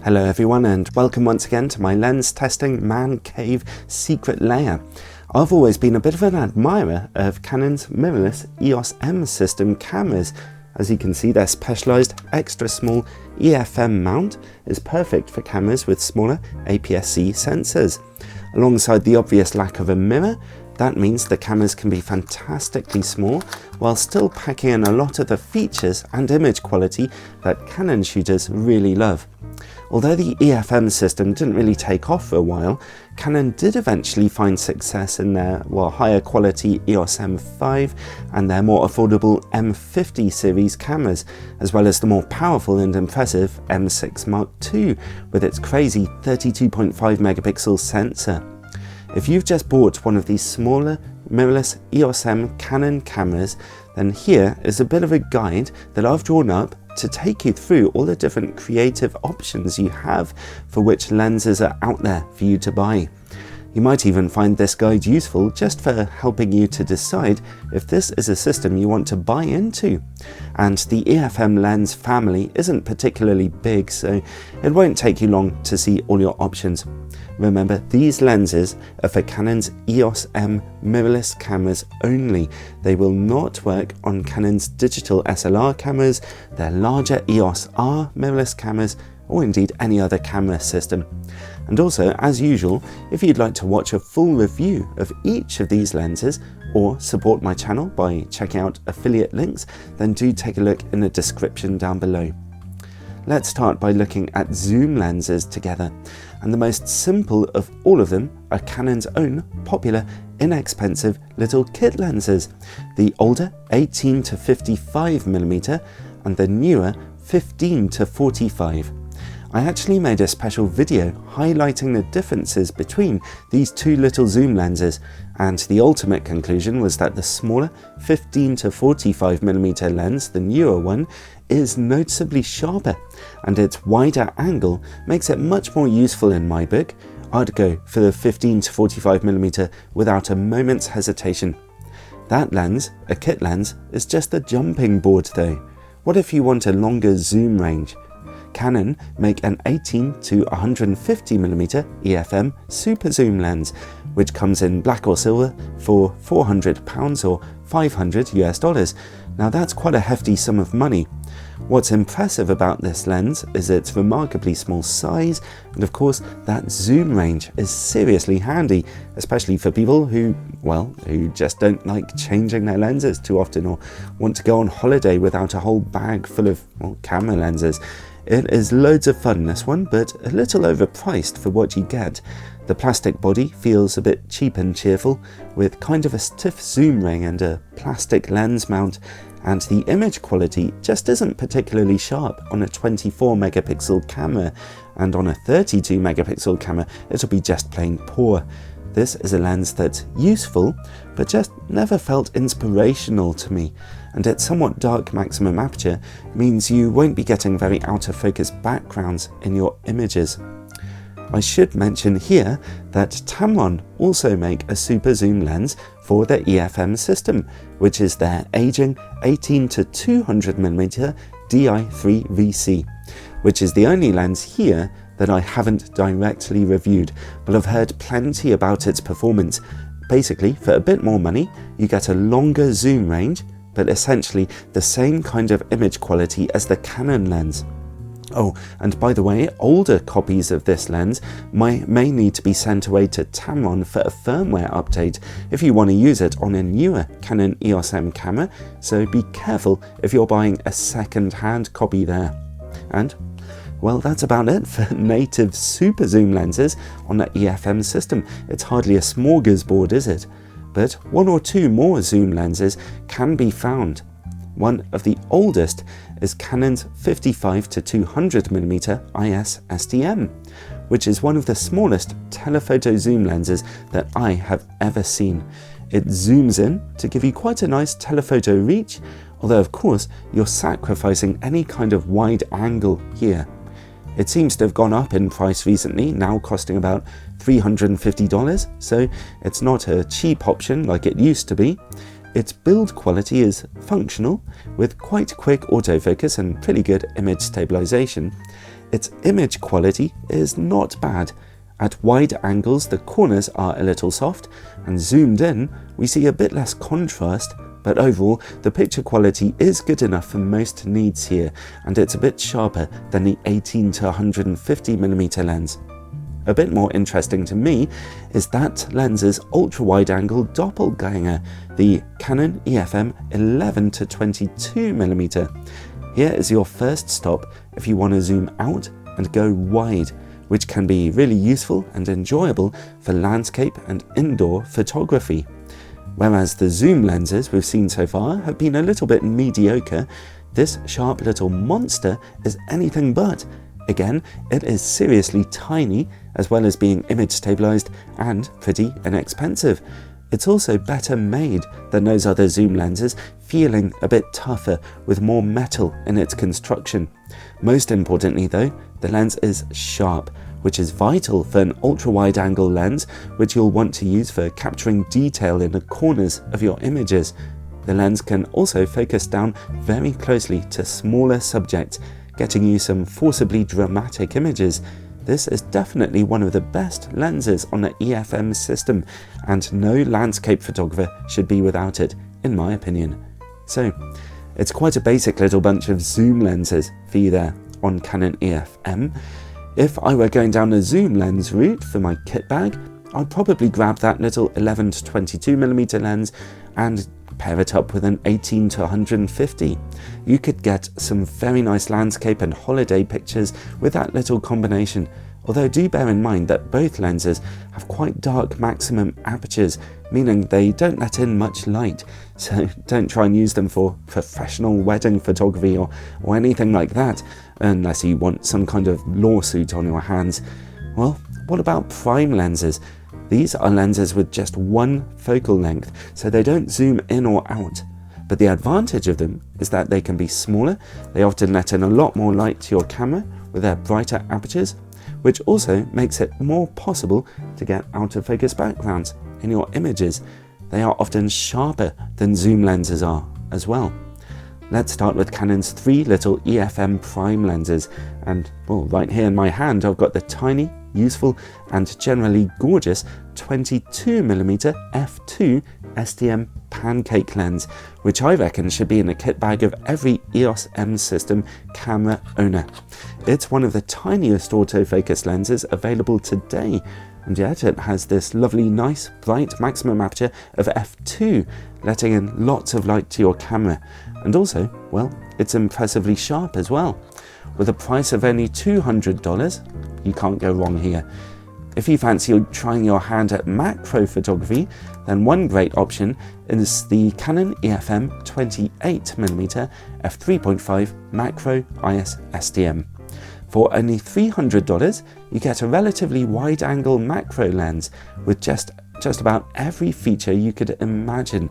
Hello everyone and welcome once again to my lens testing man cave secret lair. I've always been a bit of an admirer of Canon's mirrorless EOS M system cameras. As you can see, their specialised extra small EF-M mount is perfect for cameras with smaller aps-c sensors. Alongside the obvious lack of a mirror, that means the cameras can be fantastically small while still packing in a lot of the features and image quality that Canon shooters really love. Although the EF-M system didn't really take off for a while, Canon did eventually find success in their higher quality EOS M5 and their more affordable M50 series cameras, as well as the more powerful and impressive M6 Mark II with its crazy 32.5 megapixel sensor. If you've just bought one of these smaller mirrorless EOS M Canon cameras, then here is a bit of a guide that I've drawn up to take you through all the different creative options you have for which lenses are out there for you to buy. You might even find this guide useful just for helping you to decide if this is a system you want to buy into. And the EF-M lens family isn't particularly big, so it won't take you long to see all your options. Remember, these lenses are for Canon's EOS M mirrorless cameras only. They will not work on Canon's digital SLR cameras, their larger EOS R mirrorless cameras, or indeed any other camera system. And also, as usual, if you'd like to watch a full review of each of these lenses or support my channel by checking out affiliate links, then do take a look in the description down below. Let's start by looking at zoom lenses together, and the most simple of all of them are Canon's own popular, inexpensive little kit lenses, the older 18 to 55mm and the newer 15 to 45. I actually made a special video highlighting the differences between these two little zoom lenses, and the ultimate conclusion was that the smaller 15 to 45mm lens, the newer one, is noticeably sharper, and its wider angle makes it much more useful in my book. I'd go for the 15 to 45mm without a moment's hesitation. That lens, a kit lens, is just the jumping board though. What if you want a longer zoom range? Canon make an 18 to 150mm EF-M super zoom lens, which comes in black or silver for £400 or $500 US. Now that's quite a hefty sum of money. What's impressive about this lens is its remarkably small size, and of course that zoom range is seriously handy, especially for people who just don't like changing their lenses too often or want to go on holiday without a whole bag full of camera lenses. It is loads of fun, this one, but a little overpriced for what you get. The plastic body feels a bit cheap and cheerful, with kind of a stiff zoom ring and a plastic lens mount, and the image quality just isn't particularly sharp on a 24 megapixel camera, and on a 32 megapixel camera it'll be just plain poor. This is a lens that's useful, but just never felt inspirational to me, and its somewhat dark maximum aperture means you won't be getting very out of focus backgrounds in your images. I should mention here that Tamron also make a super zoom lens for the EF-M system, which is their aging 18 to 200mm Di3 VC, which is the only lens here that I haven't directly reviewed, but I've heard plenty about its performance. Basically, for a bit more money, you get a longer zoom range, but essentially the same kind of image quality as the Canon lens. Oh, and by the way, older copies of this lens may need to be sent away to Tamron for a firmware update if you want to use it on a newer Canon EOS M camera, so be careful if you're buying a second-hand copy there. And well, that's about it for native super zoom lenses on the EF-M system. It's hardly a smorgasbord, is it? But one or two more zoom lenses can be found. One of the oldest is Canon's 55 to 200mm IS STM, which is one of the smallest telephoto zoom lenses that I have ever seen. It zooms in to give you quite a nice telephoto reach, although of course you're sacrificing any kind of wide angle here. It seems to have gone up in price recently, now costing about $350, so it's not a cheap option like it used to be. Its build quality is functional, with quite quick autofocus and pretty good image stabilization. its image quality is not bad. At wide angles, the corners are a little soft, and zoomed in, we see a bit less contrast, but overall, the picture quality is good enough for most needs here, and it's a bit sharper than the 18 to 150mm lens. A bit more interesting to me is that lens's ultra-wide angle doppelganger, the Canon EF-M 11 to 22mm. Here is your first stop if you want to zoom out and go wide, which can be really useful and enjoyable for landscape and indoor photography. Whereas the zoom lenses we've seen so far have been a little bit mediocre, this sharp little monster is anything but. Again, it is seriously tiny, as well as being image stabilized and pretty inexpensive. It's also better made than those other zoom lenses, feeling a bit tougher with more metal in its construction. Most importantly though, the lens is sharp, which is vital for an ultra-wide angle lens, which you'll want to use for capturing detail in the corners of your images. The lens can also focus down very closely to smaller subjects, getting you some forcibly dramatic images. This is definitely one of the best lenses on the EF-M system, and no landscape photographer should be without it, in my opinion. So, it's quite a basic little bunch of zoom lenses for you there on Canon EF-M. If I were going down the zoom lens route for my kit bag, I'd probably grab that little 11 to 22mm lens and pair it up with an 18 to 150. You could get some very nice landscape and holiday pictures with that little combination, although do bear in mind that both lenses have quite dark maximum apertures, meaning they don't let in much light, so don't try and use them for professional wedding photography or anything like that, unless you want some kind of lawsuit on your hands. Well, what about prime lenses? These are lenses with just one focal length, so they don't zoom in or out. But the advantage of them is that they can be smaller, they often let in a lot more light to your camera with their brighter apertures, which also makes it more possible to get out of focus backgrounds in your images. They are often sharper than zoom lenses are as well. Let's start with Canon's three little EF-M prime lenses, and well, right here in my hand I've got the tiny, useful and generally gorgeous 22mm f2 STM pancake lens, which I reckon should be in the kit bag of every EOS M system camera owner. It's one of the tiniest autofocus lenses available today, and yet it has this lovely nice bright maximum aperture of f2, letting in lots of light to your camera, and also, well, it's impressively sharp as well. With a price of only $200, you can't go wrong here. If you fancy trying your hand at macro photography, then one great option is the Canon EF-M 28mm f3.5 macro IS STM. For only $300, you get a relatively wide-angle macro lens with just about every feature you could imagine.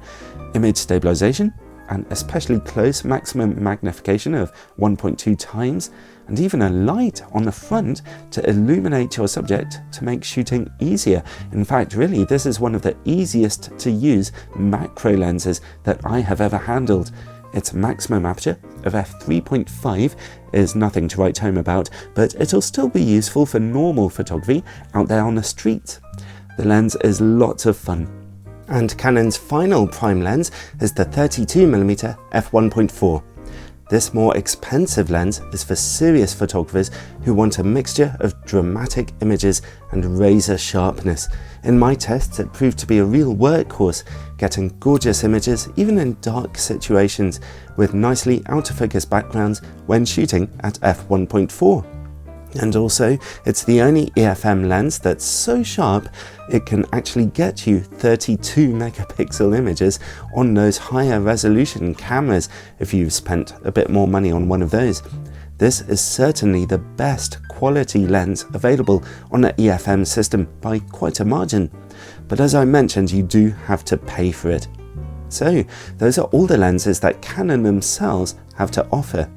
Image stabilization, and especially close maximum magnification of 1.2 times, and even a light on the front to illuminate your subject to make shooting easier. In fact, really, this is one of the easiest to use macro lenses that I have ever handled. Its maximum aperture of f3.5 is nothing to write home about, but it'll still be useful for normal photography out there on the street. The lens is lots of fun. And Canon's final prime lens is the 32mm f1.4. This more expensive lens is for serious photographers who want a mixture of dramatic images and razor sharpness. In my tests, it proved to be a real workhorse, getting gorgeous images even in dark situations with nicely out of focus backgrounds when shooting at f1.4. And also, it's the only EF-M lens that's so sharp it can actually get you 32 megapixel images on those higher resolution cameras if you've spent a bit more money on one of those. This is certainly the best quality lens available on the EF-M system by quite a margin. But as I mentioned, you do have to pay for it. So, those are all the lenses that Canon themselves have to offer.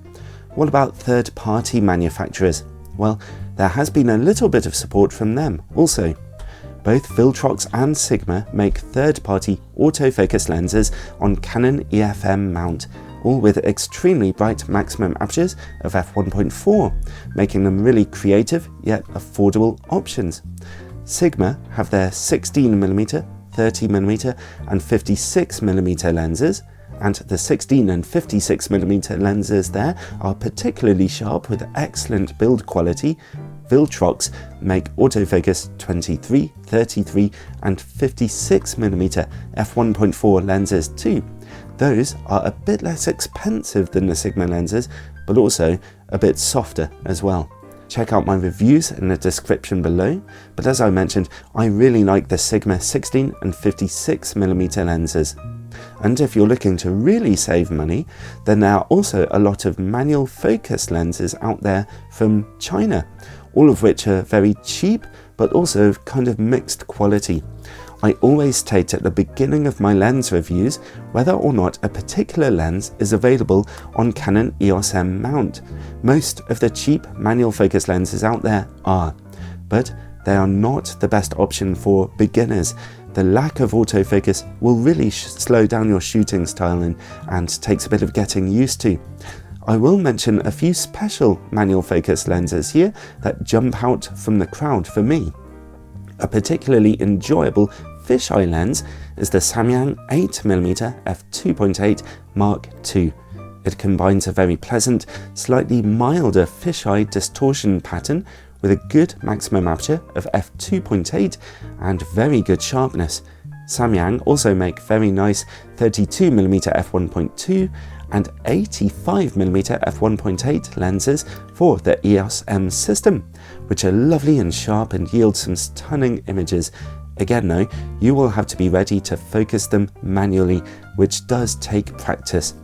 What about third-party manufacturers? Well, there has been a little bit of support from them also. Both Viltrox and Sigma make third-party autofocus lenses on Canon EF-M mount, all with extremely bright maximum apertures of f1.4, making them really creative yet affordable options. Sigma have their 16mm, 30mm and 56mm lenses, and the 16 and 56mm lenses there are particularly sharp with excellent build quality. Viltrox make autofocus 23, 33 and 56mm f1.4 lenses too. Those are a bit less expensive than the Sigma lenses, but also a bit softer as well. Check out my reviews in the description below, but as I mentioned, I really like the Sigma 16 and 56mm lenses. And if you're looking to really save money, then there are also a lot of manual focus lenses out there from China, all of which are very cheap, but also kind of mixed quality. I always state at the beginning of my lens reviews whether or not a particular lens is available on Canon EOS M mount. Most of the cheap manual focus lenses out there are, but they are not the best option for beginners. The lack of autofocus will really slow down your shooting style and takes a bit of getting used to. I will mention a few special manual focus lenses here that jump out from the crowd for me. A particularly enjoyable fisheye lens is the Samyang 8mm f2.8 Mark II. It combines a very pleasant, slightly milder fisheye distortion pattern with a good maximum aperture of f2.8 and very good sharpness. Samyang also make very nice 32mm f1.2 and 85mm f1.8 lenses for the EOS M system, which are lovely and sharp and yield some stunning images. Again though, you will have to be ready to focus them manually, which does take practice.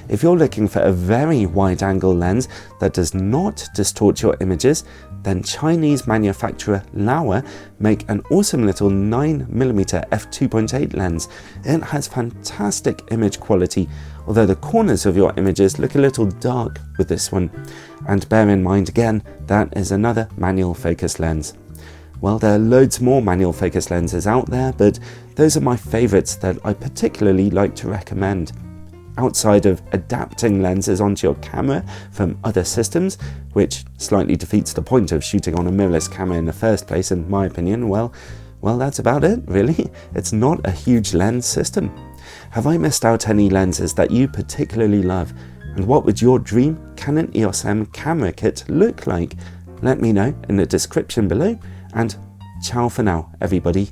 If you're looking for a very wide angle lens that does not distort your images, then Chinese manufacturer Laowa make an awesome little 9mm f2.8 lens. It has fantastic image quality, although the corners of your images look a little dark with this one. And bear in mind again, that is another manual focus lens. Well, there are loads more manual focus lenses out there, but those are my favourites that I particularly like to recommend. Outside of adapting lenses onto your camera from other systems, which slightly defeats the point of shooting on a mirrorless camera in the first place, in my opinion, well, that's about it, really. It's not a huge lens system. Have I missed out any lenses that you particularly love? And what would your dream Canon EOS M camera kit look like? Let me know in the description below, and ciao for now, everybody.